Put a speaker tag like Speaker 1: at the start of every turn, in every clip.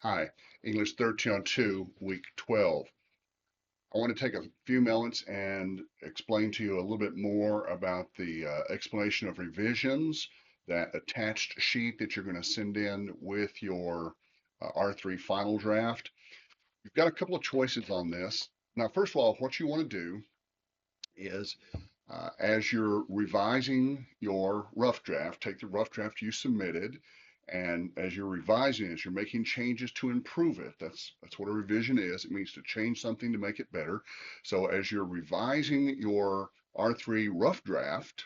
Speaker 1: Hi, English 1302, week 12. I want to take a few moments and explain to you a little bit more about the explanation of revisions, that attached sheet that you're going to send in with your R3 final draft. You've got a couple of choices on this. Now, first of all, what you want to do is as you're revising your rough draft, take the rough draft you submitted, and as you're revising it, you're making changes to improve it. That's what a revision is. It means to change something to make it better. So as you're revising your R3 rough draft,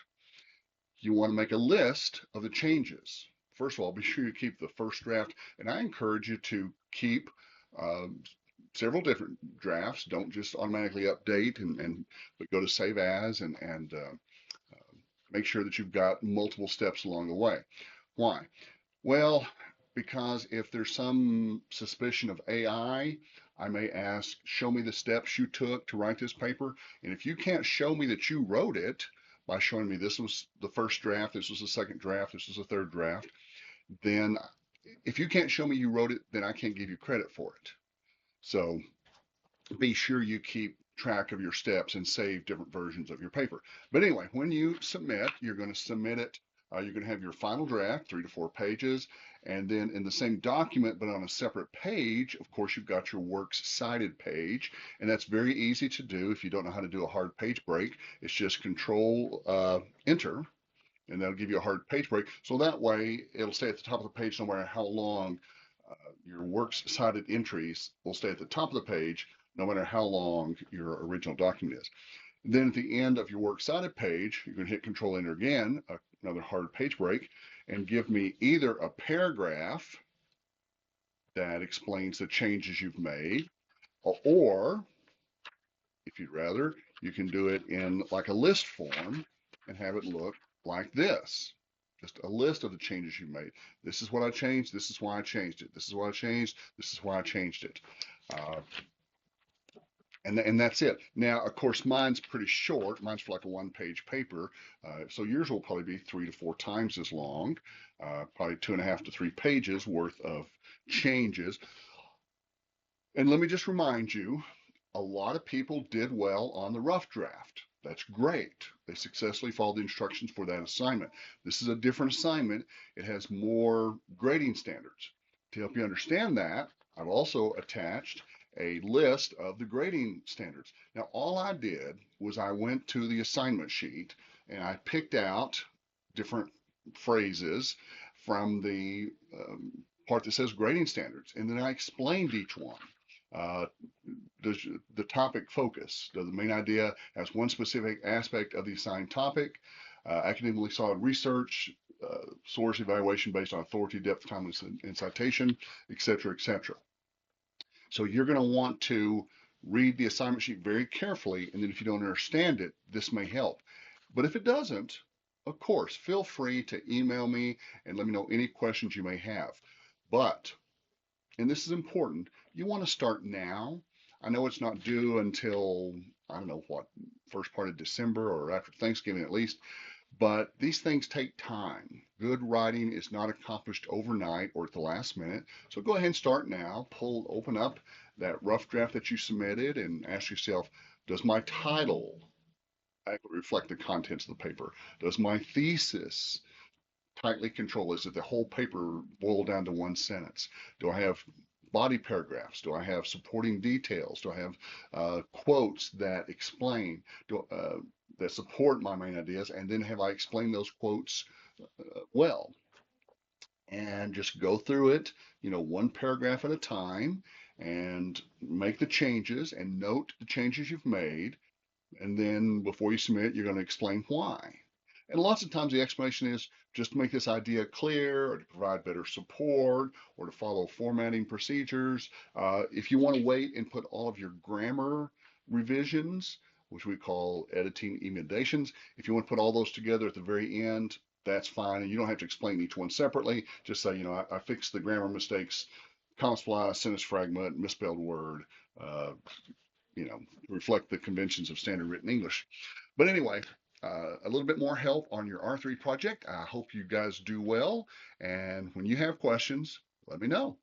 Speaker 1: you want to make a list of the changes. First of all, be sure you keep the first draft, and I encourage you to keep uh, several different drafts. Don't just automatically update but go to save as and make sure that you've got multiple steps along the way. Why? Well, because if there's some suspicion of AI, I may ask, show me the steps you took to write this paper. And if you can't show me that you wrote it by showing me this was the first draft, this was the second draft, this was the third draft, then if you can't show me you wrote it, then I can't give you credit for it. So be sure you keep track of your steps and save different versions of your paper. But anyway, when you submit, you're going to submit it. You're going to have your final draft, 3 to 4 pages, and then in the same document, but on a separate page, of course, you've got your works cited page, and that's very easy to do if you don't know how to do a hard page break. It's just Control Enter, and that'll give you a hard page break. So that way, it'll stay at the top of the page no matter how long. Your works cited entries will stay at the top of the page no matter how long your original document is. Then at the end of your works cited page, you can hit Control Enter again, another hard page break, and give me either a paragraph that explains the changes you've made, or if you'd rather, you can do it in like a list form and have it look like this. Just a list of the changes you made. This is what I changed. This is why I changed it. This is what I changed. This is why I changed it. Uh, and that's it. Now, of course, mine's pretty short. Mine's for like a one-page paper, so yours will probably be 3 to 4 times as long, probably 2.5 to 3 pages worth of changes. And let me just remind you, a lot of people did well on the rough draft. That's great. They successfully followed the instructions for that assignment. This is a different assignment. It has more grading standards. To help you understand that, I've also attached a list of the grading standards. Now, all I did was I went to the assignment sheet and I picked out different phrases from the part that says grading standards, and then I explained each one. Uh, does the topic focus? Does the main idea has one specific aspect of the assigned topic? Academically solid research, source evaluation based on authority, depth, timeliness, and citation, et cetera, et cetera. So you're going to want to read the assignment sheet very carefully, and then if you don't understand it, this may help. But if it doesn't, of course, feel free to email me and let me know any questions you may have. But, and this is important, you want to start now. I know it's not due until, I don't know what, first part of December or after Thanksgiving at least, but these things take time. Good writing is not accomplished overnight or at the last minute. So go ahead and start now. Open up that rough draft that you submitted and ask yourself, does my title accurately reflect the contents of the paper? Does my thesis tightly control? Is it the whole paper boiled down to one sentence? Do I have body paragraphs? Do I have supporting details? Do I have quotes that explain, that support my main ideas? And then have I explained those quotes well? And just go through it, one paragraph at a time, and make the changes and note the changes you've made. And then before you submit, you're going to explain why. And lots of times the explanation is just to make this idea clear or to provide better support or to follow formatting procedures. If you want to wait and put all of your grammar revisions, which we call editing emendations, if you want to put all those together at the very end, that's fine. And you don't have to explain each one separately. Just say, I fixed the grammar mistakes, comma splice, sentence fragment, misspelled word, uh, reflect the conventions of standard written English. But anyway, a little bit more help on your R3 project. I hope you guys do well. And when you have questions, let me know.